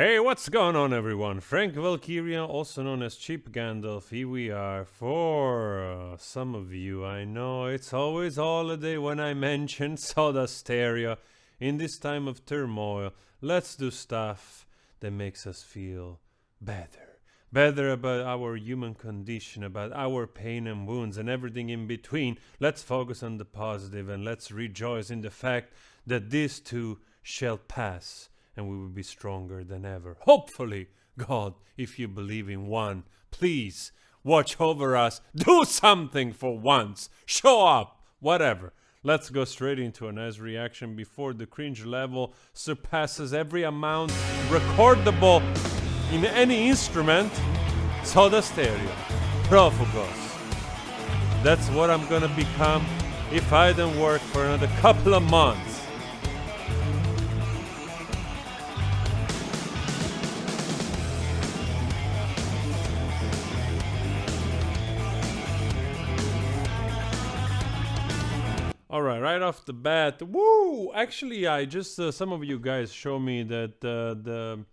Hey, what's going on, everyone? Frank Valkyria, also known as Cheap Gandalf. Here we are for some of you. I know it's always holiday when I mention Soda Stereo. In this time of turmoil, let's do stuff that makes us feel better. Better about our human condition, about our pain and wounds, and everything in between. Let's focus on the positive and let's rejoice in the fact that this too shall pass. And we will be stronger than ever. Hopefully, God, if you believe in one, please watch over us. Do something for once. Show up. Whatever. Let's go straight into a nice reaction before the cringe level surpasses every amount recordable in any instrument. Soda Stereo. Profugos. That's what I'm gonna become if I don't work for another couple of months. All right, right off the bat, woo! Actually, I just some of you guys show me that the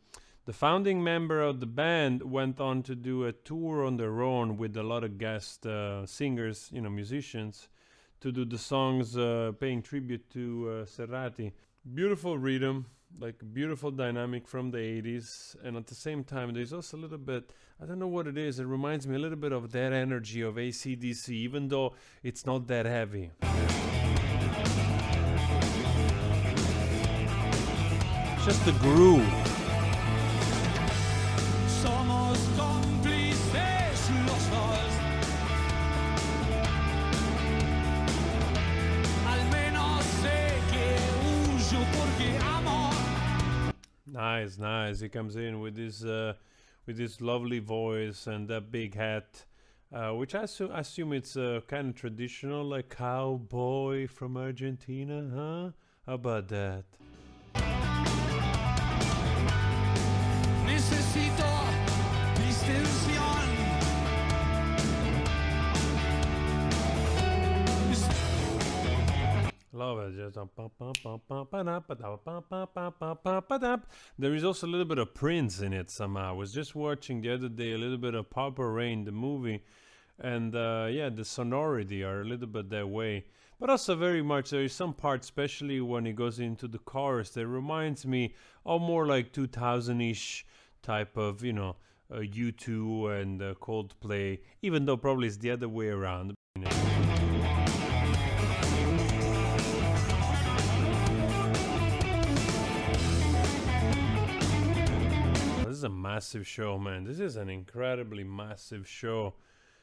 founding member of the band went on to do a tour on their own with a lot of guest singers, musicians, to do the songs paying tribute to Serrati. Beautiful rhythm, like beautiful dynamic from the 80s, and at the same time, there's also a little bit. I don't know what it is. It reminds me a little bit of that energy of AC/DC, even though it's not that heavy. Just the groove. Somos cómplices los dos. Al menos sé que huyo porque amo. Nice, nice. He comes in with this lovely voice and that big hat, which I assume it's kind of traditional, like cowboy from Argentina, huh? How about that? Necesito distensión. Love it. Just there is also a little bit of Prince in it somehow. I was just watching the other day a little bit of Purple Rain, the movie, and yeah, the sonority are a little bit that way. But also very much there is some part, especially when he goes into the chorus, that reminds me of more like 2000-ish type of, U2 and Coldplay, even though probably it's the other way around. This is a massive show, man. This is an incredibly massive show.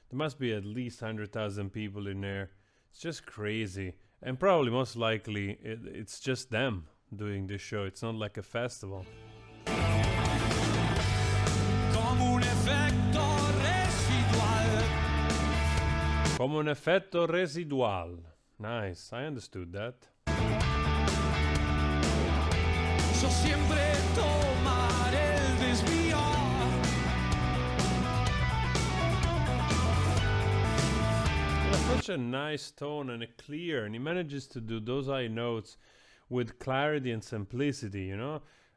There must be at least 100,000 people in there. It's just crazy. And probably most likely it's just them doing this show. It's not like a festival. Como un efecto residual. Como un effetto residual. Nice, I understood that. Yo siempre tomaré el desvío. Such a nice tone and he manages to do those high notes with clarity and simplicity,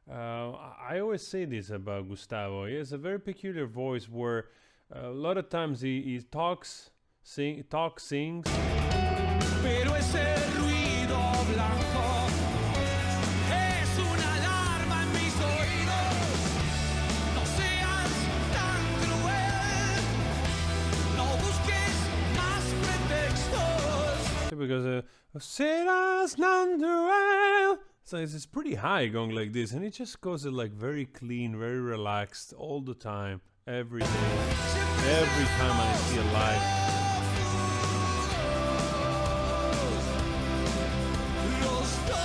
I always say this about Gustavo. He has a very peculiar voice where a lot of times he sings. Pero ese ruido blanco es una alarma en mis oídos. No seas tan cruel. No busques más pretextos. Because serás natural. So it's pretty high going like this, and it just goes like very clean, very relaxed all the time, every day, every time I see it live. Los dos.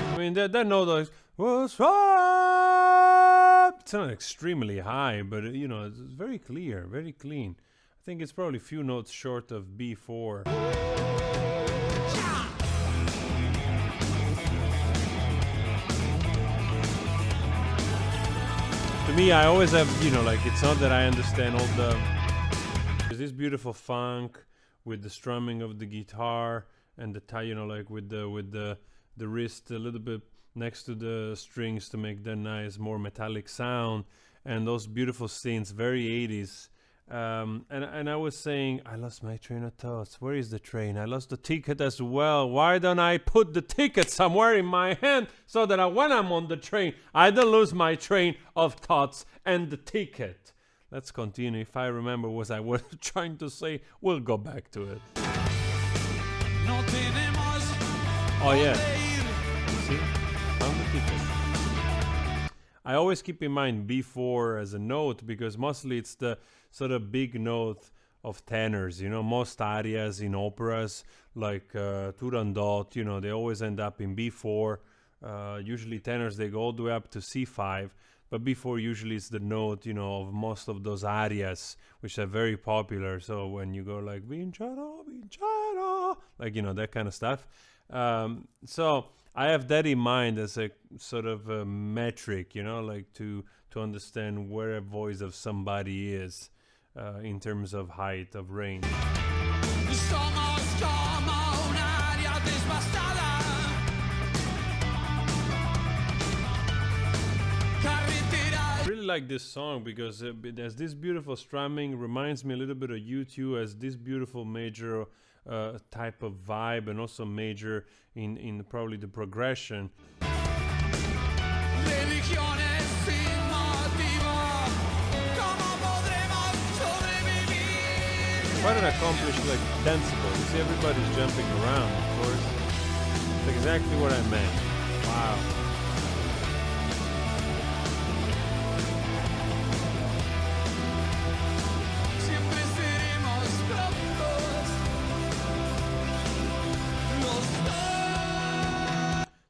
I mean, that note like, what's up? It's not extremely high, but it's very clear, very clean. I think it's probably a few notes short of B4. To me, I always have, it's not that I understand all the... There's this beautiful funk with the strumming of the guitar and the with the the wrist a little bit next to the strings to make the nice, more metallic sound, and those beautiful scenes, very 80s. And I was saying, I lost my train of thoughts. Where is the train? I lost the ticket as well. Why don't I put the ticket somewhere in my hand so that when I'm on the train, I don't lose my train of thoughts and the ticket? Let's continue. If I remember what I was trying to say, we'll go back to it. No tenemos Oh, yeah. dónde ir. See? Found the ticket. I always keep in mind B4 as a note because mostly it's the sort of big note of tenors. You know, most arias in operas like Turandot, you know, they always end up in B4. Usually tenors, they go all the way up to C5. But B4 usually is the note, you know, of most of those arias, which are very popular. So when you go like Vincero, Vincero, like, you know, that kind of stuff. So I have that in mind as a sort of a metric, you know, like to understand where a voice of somebody is in terms of height, of range. Somos como un área devastada. I really like this song because there's this beautiful strumming, reminds me a little bit of U2 as this beautiful major type of vibe, and also major in probably the progression. Religione sin motivo. ¿Cómo podremos sobrevivir? Quite an accomplished, like, danceable. You see everybody's jumping around, of course. It's exactly what I meant. Wow. Siempre seremos prontos. Los dos.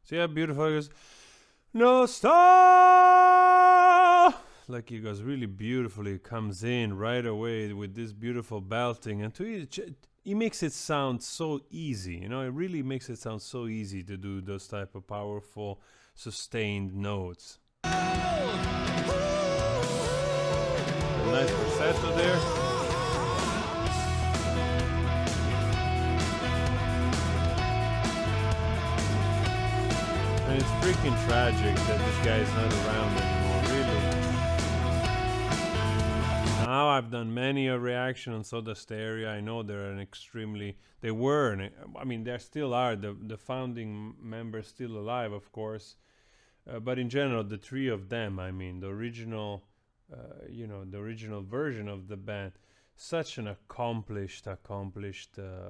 See how beautiful it goes? No star! Like he goes really beautifully, comes in right away with this beautiful belting, and he makes it sound so easy, you know, it really makes it sound so easy to do those type of powerful, sustained notes. A nice falsetto there. And it's freaking tragic that this guy is not around anymore, really. Now I've done many a reaction on Soda Stereo. I know they still are, the founding members still alive, of course. But in general, the three of them, I mean, the original, the original version of the band, such an accomplished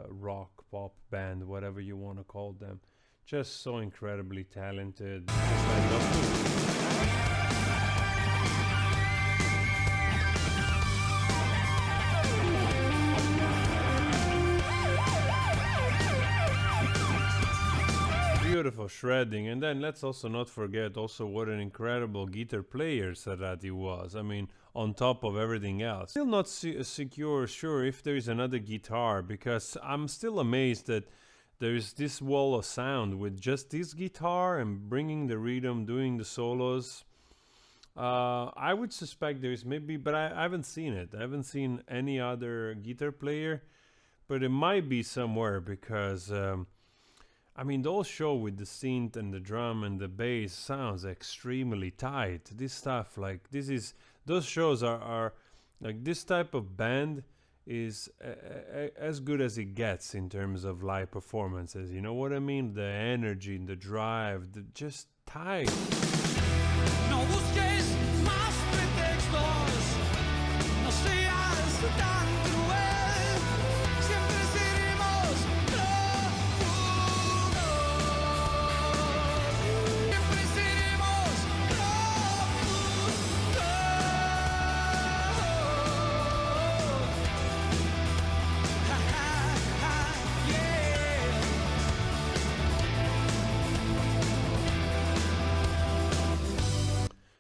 rock, pop band, whatever you want to call them. Just so incredibly talented. Just I love to. Beautiful shredding, and then let's also not forget also what an incredible guitar player Serrati was. I mean, on top of everything else. Still not sure if there is another guitar, because I'm still amazed that there's this wall of sound with just this guitar and bringing the rhythm, doing the solos. I would suspect there is maybe, but I haven't seen it. I haven't seen any other guitar player, but it might be somewhere because, I mean, those show with the synth and the drum and the bass sounds extremely tight. This stuff, like, those shows are like this type of band is as good as it gets in terms of live performances. You know what I mean? The energy, the drive, just tight. No busques más pretextos. No seas tan cruel. Siempre seremos profundos. Siempre seremos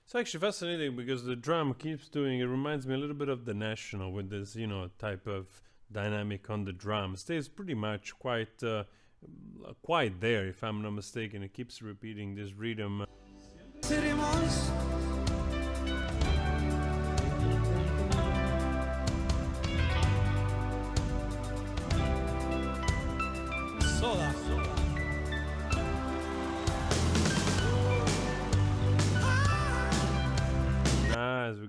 It's actually fascinating because the drum keeps doing, it reminds me a little bit of The National with this, you know, type of dynamic on the drum. Stays pretty much quite there, if I'm not mistaken. It keeps repeating this rhythm. seremos. Soda.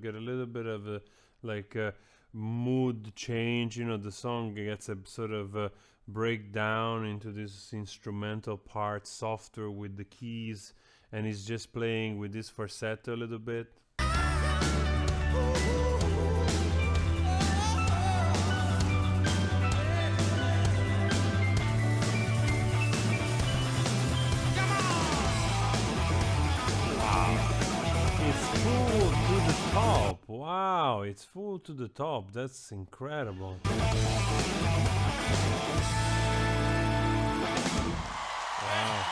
get a little bit of a like a mood change. You know, the song gets a sort of a breakdown into this instrumental part, softer with the keys, and he's just playing with this falsetto a little bit. It's full to the top. Wow, it's full to the top. That's incredible. Wow.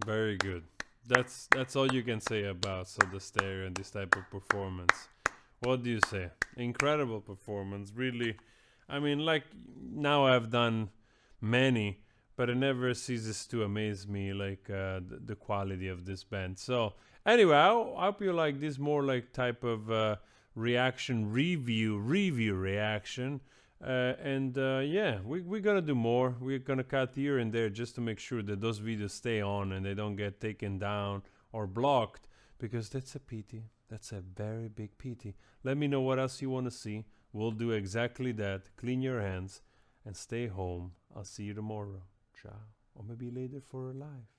Very good. That's all you can say about Soda Stereo and this type of performance. What do you say? Incredible performance, really. I mean, like, now I've done many, but it never ceases to amaze me, like the quality of this band. So anyway, I hope you like this more like type of reaction review reaction. Yeah, we're gonna do more. We're gonna cut here and there just to make sure that those videos stay on and they don't get taken down or blocked, because that's a pity. That's a very big pity. Let me know what else you want to see. We'll do exactly that. Clean your hands and stay home. I'll see you tomorrow. Ciao. Or maybe later for a live.